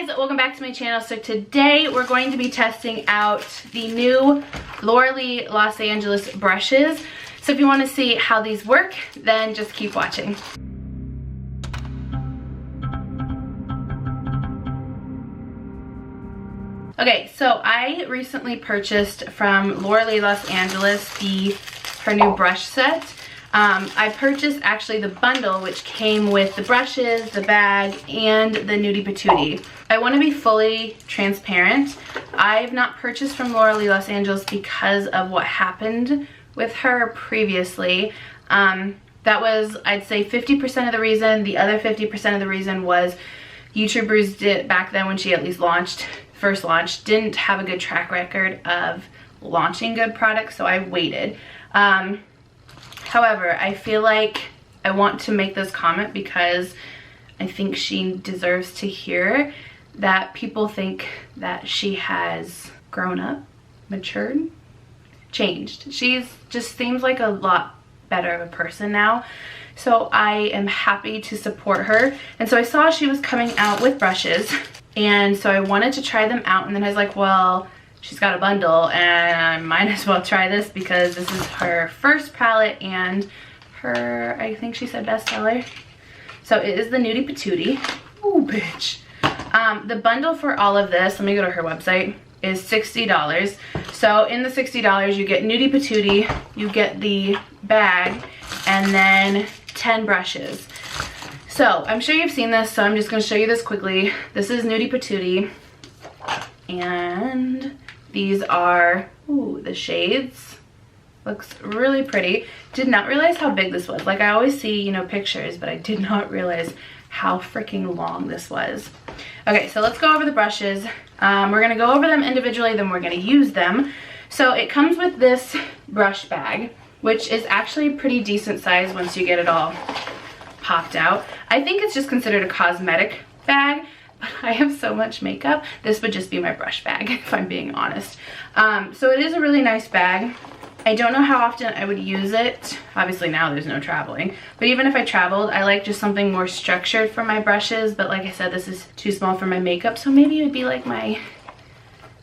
Hey guys, welcome back to my channel. So today we're going to be testing out the new Laura Lee Los Angeles brushes. So if you want to see how these work, then just keep watching. Okay, so I recently purchased from Laura Lee Los Angeles her new brush set. I purchased actually the bundle, which came with the brushes, the bag, and the Nudie Patootie. I want to be fully transparent. I've not purchased from Laura Lee Los Angeles because of what happened with her previously. That was, I'd say, 50% of the reason. The other 50% of the reason was YouTubers did back then when she at least first launched, didn't have a good track record of launching good products, so I waited. However, I feel like I want to make this comment because I think she deserves to hear that people think that she has grown up, matured, changed. She's just seems like a lot better of a person now. So I am happy to support her. And so I saw she was coming out with brushes, and so I wanted to try them out, and then I was like, well, she's got a bundle and I might as well try this because this is her first palette and her, I think she said, bestseller. So it is the Nudie Patootie. Ooh, bitch. The bundle for all of this, let me go to her website, is $60. So in the $60 you get Nudie Patootie, you get the bag, and then 10 brushes. So I'm sure you've seen this, so I'm just going to show you this quickly. This is Nudie Patootie, and these are, ooh, the shades. Looks really pretty. Did not realize how big this was. Like, I always see, you know, pictures, but I did not realize how freaking long this was. Okay, so let's go over the brushes. We're gonna go over them individually, then we're gonna use them. So it comes with this brush bag, which is actually a pretty decent size once you get it all popped out. I think it's just considered a cosmetic bag. I have so much makeup, this would just be my brush bag if I'm being honest. So it is a really nice bag. I don't know how often I would use it. Obviously now there's no traveling, but even if I traveled, I like just something more structured for my brushes. But like I said, this is too small for my makeup, so maybe it would be like my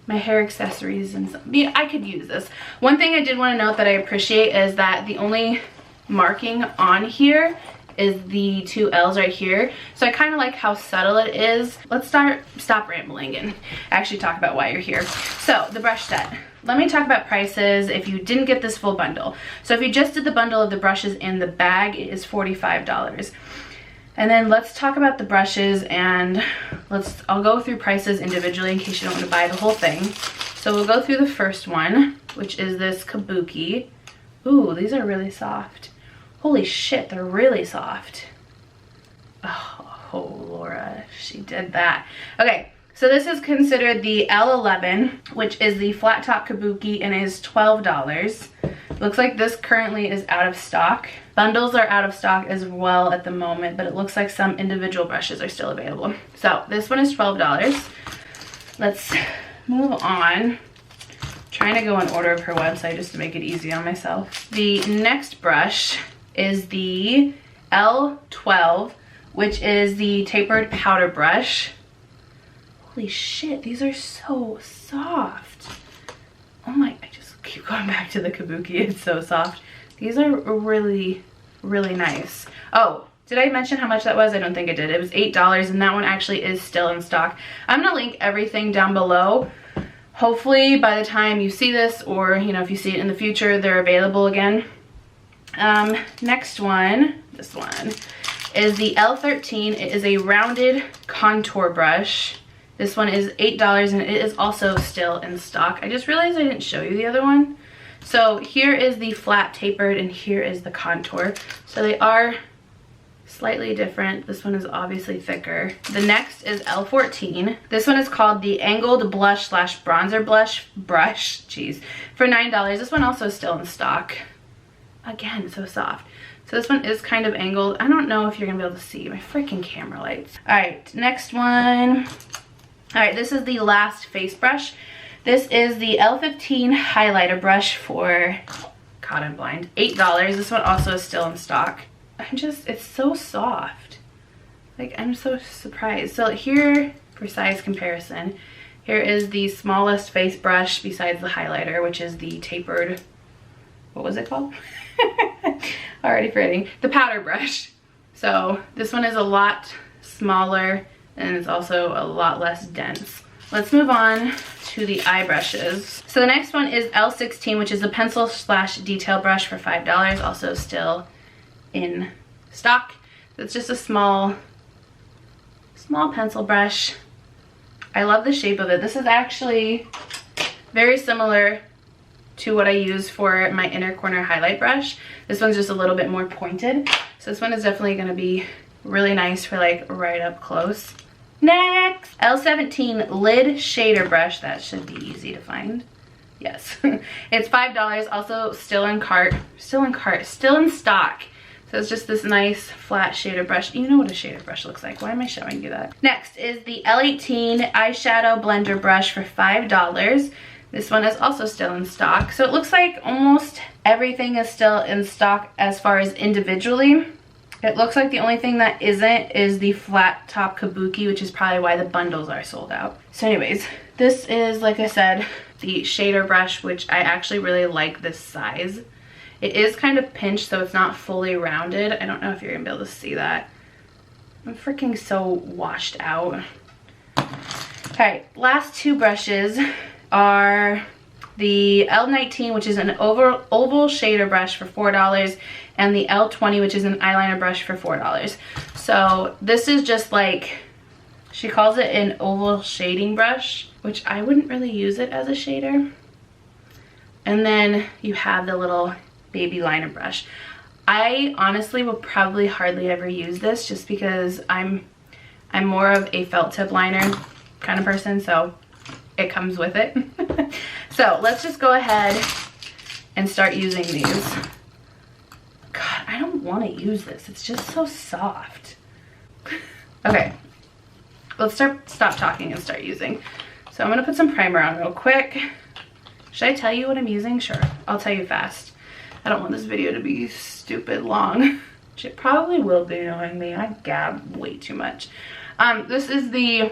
hair accessories and something. Yeah, I could use this. One thing I did want to note that I appreciate is that the only marking on here is the two L's right here. So I kind of like how subtle it is. Let's stop rambling and actually talk about why you're here. So the brush set. Let me talk about prices if you didn't get this full bundle. So if you just did the bundle of the brushes in the bag, it is $45. And then let's talk about the brushes, and I'll go through prices individually in case you don't want to buy the whole thing. So we'll go through the first one, which is this Kabuki. Ooh, these are really soft. Holy shit, they're really soft. Oh, Laura, she did that. Okay, so this is considered the L11, which is the flat top Kabuki, and is $12. Looks like this currently is out of stock. Bundles are out of stock as well at the moment, but it looks like some individual brushes are still available. So this one is $12. Let's move on. Trying to go in order of her website just to make it easy on myself. The next brush is the L12, which is the tapered powder brush. Holy shit, these are so soft. Oh my, I just keep going back to the Kabuki, it's so soft. These are really, really nice. Oh, did I mention how much that was? I don't think I did. It was $8, and that one actually is still in stock. I'm gonna link everything down below. Hopefully by the time you see this, or you know, if you see it in the future, they're available again. Next one, this one, is the L13. It is a rounded contour brush. This one is $8, and it is also still in stock. I just realized I didn't show you the other one. So here is the flat tapered, and here is the contour. So they are slightly different. This one is obviously thicker. The next is L14. This one is called the Angled Blush slash Bronzer Brush, jeez, for $9. This one also is still in stock. Again, so soft. So this one is kind of angled. I don't know if you're gonna be able to see my freaking camera lights. All right, next one. All right, this is the last face brush. This is the L15 highlighter brush for, God, I'm blind, $8. This one also is still in stock. It's so soft. Like, I'm so surprised. So here, for size comparison. Here is the smallest face brush besides the highlighter, which is the tapered, what was it called? Already forgetting. The powder brush. So this one is a lot smaller and it's also a lot less dense. Let's move on to the eye brushes. So the next one is L16, which is a pencil slash detail brush for $5, also still in stock. It's just a small pencil brush. I love the shape of it. This is actually very similar to what I use for my inner corner highlight brush. This one's just a little bit more pointed. So this one is definitely gonna be really nice for like right up close. Next, L17 Lid Shader Brush. That should be easy to find. Yes, it's $5, also still in stock. So it's just this nice flat shader brush. You know what a shader brush looks like. Why am I showing you that? Next is the L18 Eyeshadow Blender Brush for $5. This one is also still in stock. So it looks like almost everything is still in stock as far as individually. It looks like the only thing that isn't is the flat top Kabuki, which is probably why the bundles are sold out. So anyways, this is, like I said, the shader brush, which I actually really like this size. It is kind of pinched, so it's not fully rounded. I don't know if you're gonna be able to see that. I'm freaking so washed out. Okay, last two brushes are the L19, which is an oval shader brush for $4, and the L20, which is an eyeliner brush for $4. So this is just like, she calls it an oval shading brush, which I wouldn't really use it as a shader. And then you have the little baby liner brush. I honestly will probably hardly ever use this just because I'm more of a felt tip liner kind of person, so it comes with it. So let's just go ahead and start using these. God, I don't want to use this. It's just so soft. Okay, let's stop talking and start using. So I'm gonna put some primer on real quick. Should I tell you what I'm using? Sure, I'll tell you fast. I don't want this video to be stupid long, which it probably will be, knowing me. I gab way too much. This is the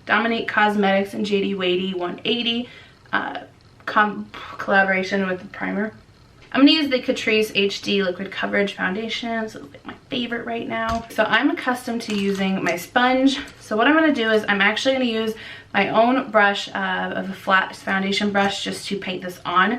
Dominique Cosmetics and JD Wadey 180 collaboration with the primer. I'm gonna use the Catrice HD Liquid Coverage Foundation. This is like my favorite right now. So I'm accustomed to using my sponge. So what I'm gonna do is I'm actually gonna use my own brush of a flat foundation brush just to paint this on.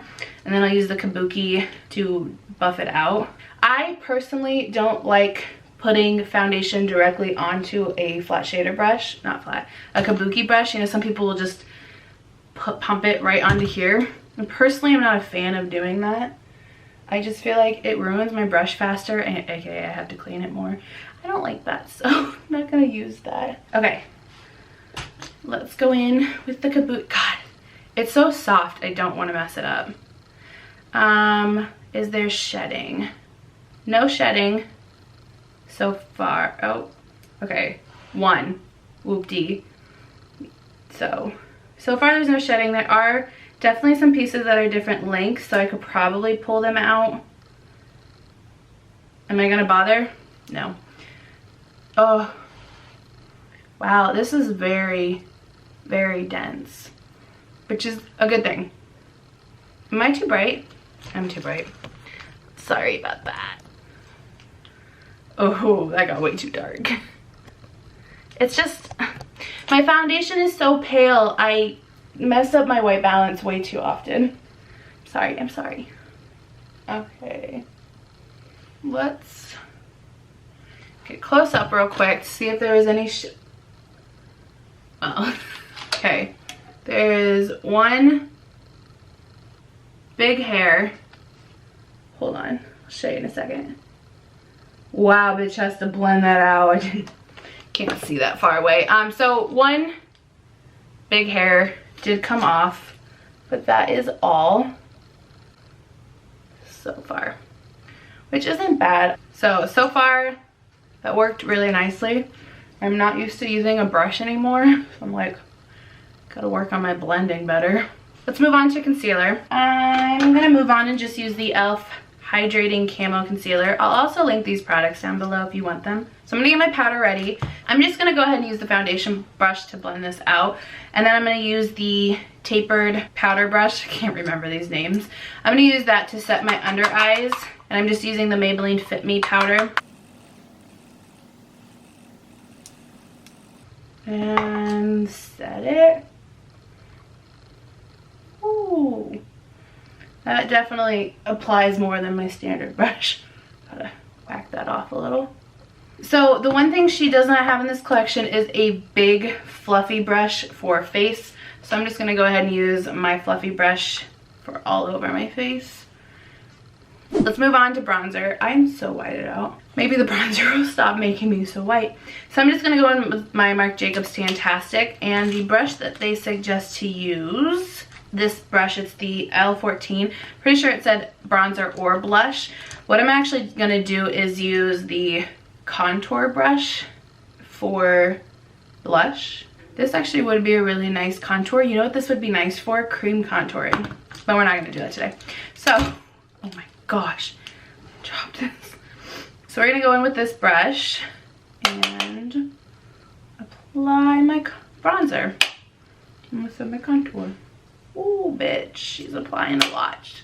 And then I'll use the Kabuki to buff it out. I personally don't like putting foundation directly onto a flat shader brush, not flat, a Kabuki brush. You know, some people will just pump it right onto here. And personally, I'm not a fan of doing that. I just feel like it ruins my brush faster, and aka I have to clean it more. I don't like that, so I'm not gonna use that. Okay, let's go in with the Kabuki. God, it's so soft, I don't want to mess it up. Is there shedding? No shedding so far. Oh, okay, one. Whoop-dee. So far there's no shedding. There are definitely some pieces that are different lengths, so I could probably pull them out. Am I gonna bother? No. Oh, wow, this is very, very dense, which is a good thing. Am I too bright? I'm too bright. Sorry about that. Oh, that got way too dark. It's just, my foundation is so pale, I mess up my white balance way too often. Sorry, I'm sorry. Okay. Let's get close up real quick to see if there is any oh, okay. There is one big hair. Hold on, I'll show you in a second. Wow, bitch has to blend that out. I can't see that far away. So one big hair did come off, but that is all so far, which isn't bad. So far that worked really nicely. I'm not used to using a brush anymore, so I'm like, gotta work on my blending better. Let's move on to concealer. I'm gonna move on and just use the e.l.f. Hydrating Camo Concealer. I'll also link these products down below if you want them. So I'm gonna get my powder ready. I'm just gonna go ahead and use the foundation brush to blend this out. And then I'm gonna use the tapered powder brush. I can't remember these names. I'm gonna use that to set my under eyes. And I'm just using the Maybelline Fit Me powder. And set it. Ooh. That definitely applies more than my standard brush. Gotta whack that off a little. So the one thing she does not have in this collection is a big fluffy brush for face. So I'm just gonna go ahead and use my fluffy brush for all over my face. Let's move on to bronzer. I'm so whited out. Maybe the bronzer will stop making me so white. So I'm just gonna go in with my Marc Jacobs Fantastic, and the brush that they suggest to use, this brush, it's the L17. Pretty sure it said bronzer or blush. What I'm actually gonna do is use the contour brush for blush. This actually would be a really nice contour. You know what this would be nice for? Cream contouring. But we're not gonna do that today. So, oh my gosh, I dropped this. So we're gonna go in with this brush and apply my bronzer. I'm gonna set my contour. Ooh, bitch, she's applying a lot.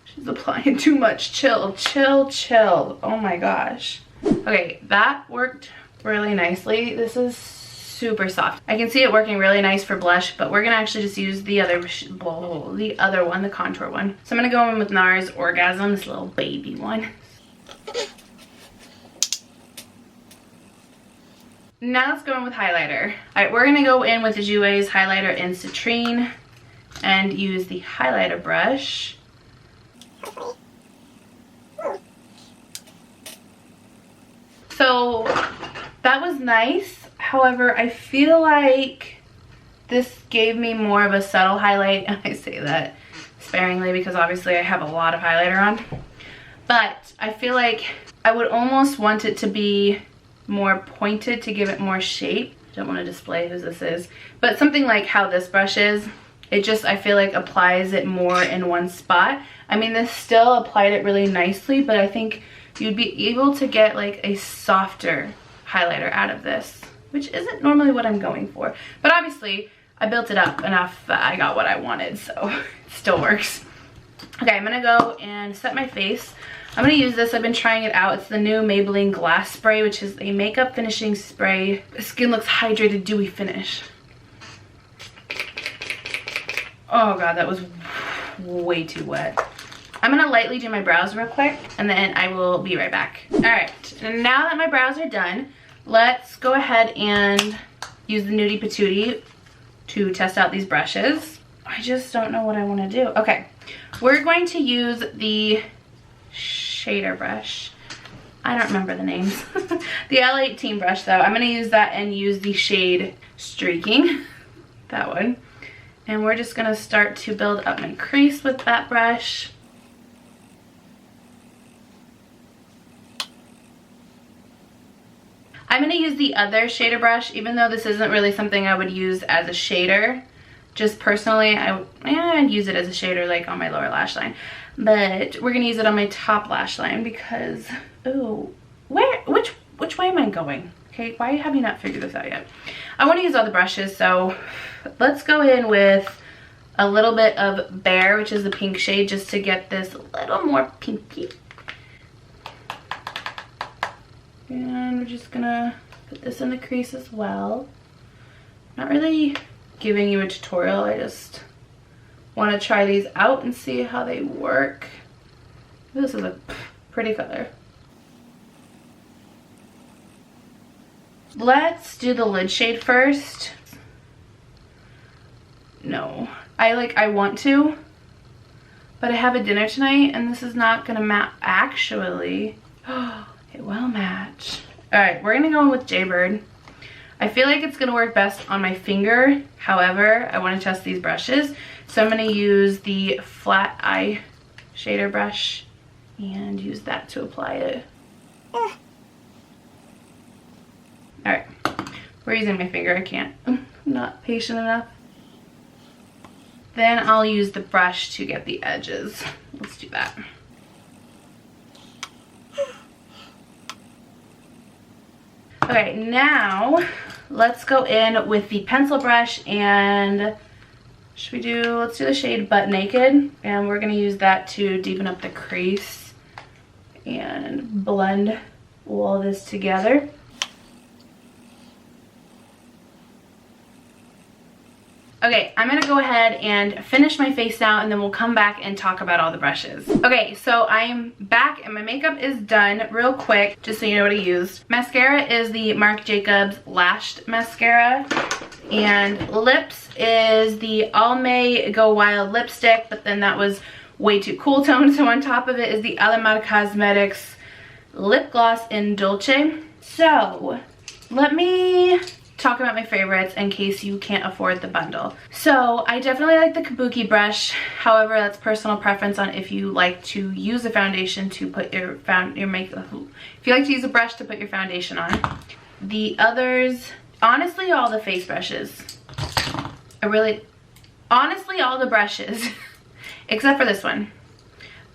She's applying too much. Chill, chill, chill. Oh my gosh. Okay, that worked really nicely. This is super soft. I can see it working really nice for blush, but we're gonna actually just use the other one, the contour one. So I'm gonna go in with NARS Orgasm, this little baby one. Now let's go in with highlighter. All right, we're gonna go in with the Jouer's highlighter in Citrine and use the highlighter brush. So that was nice. However, I feel like this gave me more of a subtle highlight, and I say that sparingly because obviously I have a lot of highlighter on. But I feel like I would almost want it to be more pointed to give it more shape. I don't want to display whose this is, but something like how this brush is, it just, I feel like, applies it more in one spot. I mean, this still applied it really nicely, but I think you'd be able to get like a softer highlighter out of this, which isn't normally what I'm going for. But obviously, I built it up enough that I got what I wanted, so it still works. Okay, I'm gonna go and set my face. I'm gonna use this, I've been trying it out. It's the new Maybelline Glass Spray, which is a makeup finishing spray. The skin looks hydrated, dewy finish. Oh God, that was way too wet. I'm gonna lightly do my brows real quick, and then I will be right back. All right, and now that my brows are done, let's go ahead and use the Nudie Patootie to test out these brushes. I just don't know what I wanna do. Okay, we're going to use the shader brush. I don't remember the names. The L18 brush though. I'm gonna use that and use the shade Streaking, that one. And we're just gonna start to build up my crease with that brush. I'm gonna use the other shader brush, even though this isn't really something I would use as a shader. Just personally, I'd use it as a shader like on my lower lash line. But we're gonna use it on my top lash line because, ooh, which way am I going? Okay, why have you not figured this out yet? I wanna use all the brushes, so let's go in with a little bit of Bare, which is the pink shade, just to get this a little more pinky. And we're just gonna put this in the crease as well. Not really giving you a tutorial, I just want to try these out and see how they work. This is a pretty color. Let's do the lid shade first. No, I want to, but I have a dinner tonight and this is not gonna match. Actually, it will match. All right, we're gonna go in with Jaybird. I feel like it's gonna work best on my finger. However, I wanna test these brushes. So I'm gonna use the flat eye shader brush and use that to apply it. All right, we're using my finger, I can't. I'm not patient enough. Then I'll use the brush to get the edges. Let's do that. Okay, now let's go in with the pencil brush and let's do the shade Butt Naked, and we're gonna use that to deepen up the crease and blend all this together. Okay, I'm gonna go ahead and finish my face now, and then we'll come back and talk about all the brushes. Okay, so I'm back and my makeup is done. Real quick, just so you know what I used. Mascara is the Marc Jacobs Lashed Mascara, and lips is the Almay Go Wild lipstick, but then that was way too cool tone, so on top of it is the Alamar Cosmetics lip gloss in Dolce. So let me talk about my favorites in case you can't afford the bundle. So I definitely like the Kabuki brush. However, that's personal preference on if you like to use a foundation to put your makeup. If you like to use a brush to put your foundation on. The others, honestly, all the face brushes. Honestly, all the brushes, except for this one.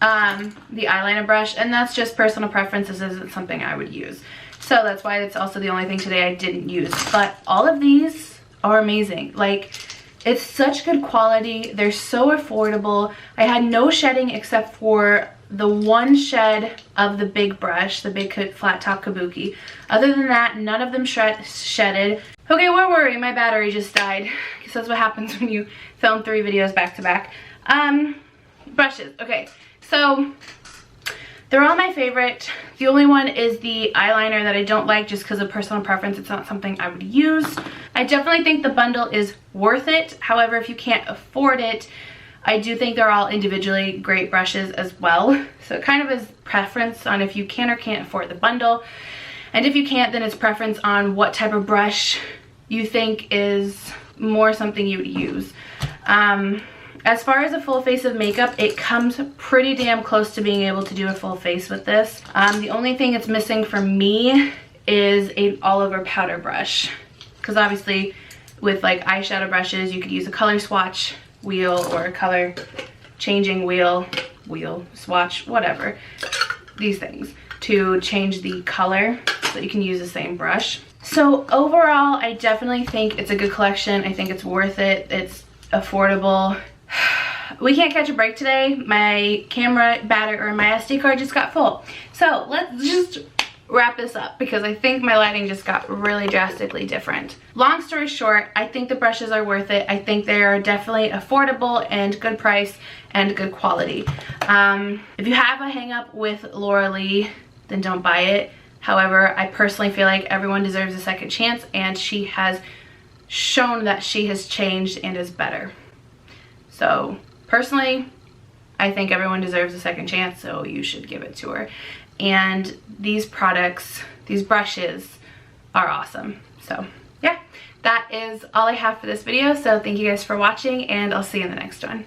The eyeliner brush, and that's just personal preference. This isn't something I would use. So that's why it's also the only thing today I didn't use. But all of these are amazing. Like, it's such good quality. They're so affordable. I had no shedding except for the one shed of the big brush, the big flat top Kabuki. Other than that, none of them shedded. Okay, where were we? My battery just died. Because that's what happens when you film 3 videos back to back. Brushes. Okay, so they're all my favorite. The only one is the eyeliner that I don't like just because of personal preference. It's not something I would use. I definitely think the bundle is worth it. However, if you can't afford it, I do think they're all individually great brushes as well. So it kind of is preference on if you can or can't afford the bundle. And if you can't, then it's preference on what type of brush you think is more something you would use. As far as a full face of makeup, it comes pretty damn close to being able to do a full face with this. The only thing it's missing for me is an all-over powder brush. Because obviously with like eyeshadow brushes, you could use a color swatch wheel or a color changing wheel, swatch, whatever. These things to change the color so that you can use the same brush. So overall, I definitely think it's a good collection. I think it's worth it. It's affordable. We can't catch a break today. My camera battery or my SD card just got full. So let's just wrap this up because I think my lighting just got really drastically different. Long story short, I think the brushes are worth it. I think they are definitely affordable and good price and good quality. If you have a hang up with Laura Lee, then don't buy it. However, I personally feel like everyone deserves a second chance, and she has shown that she has changed and is better. So personally, I think everyone deserves a second chance, so you should give it to her. And these products, these brushes are awesome. So yeah, that is all I have for this video. So thank you guys for watching, and I'll see you in the next one.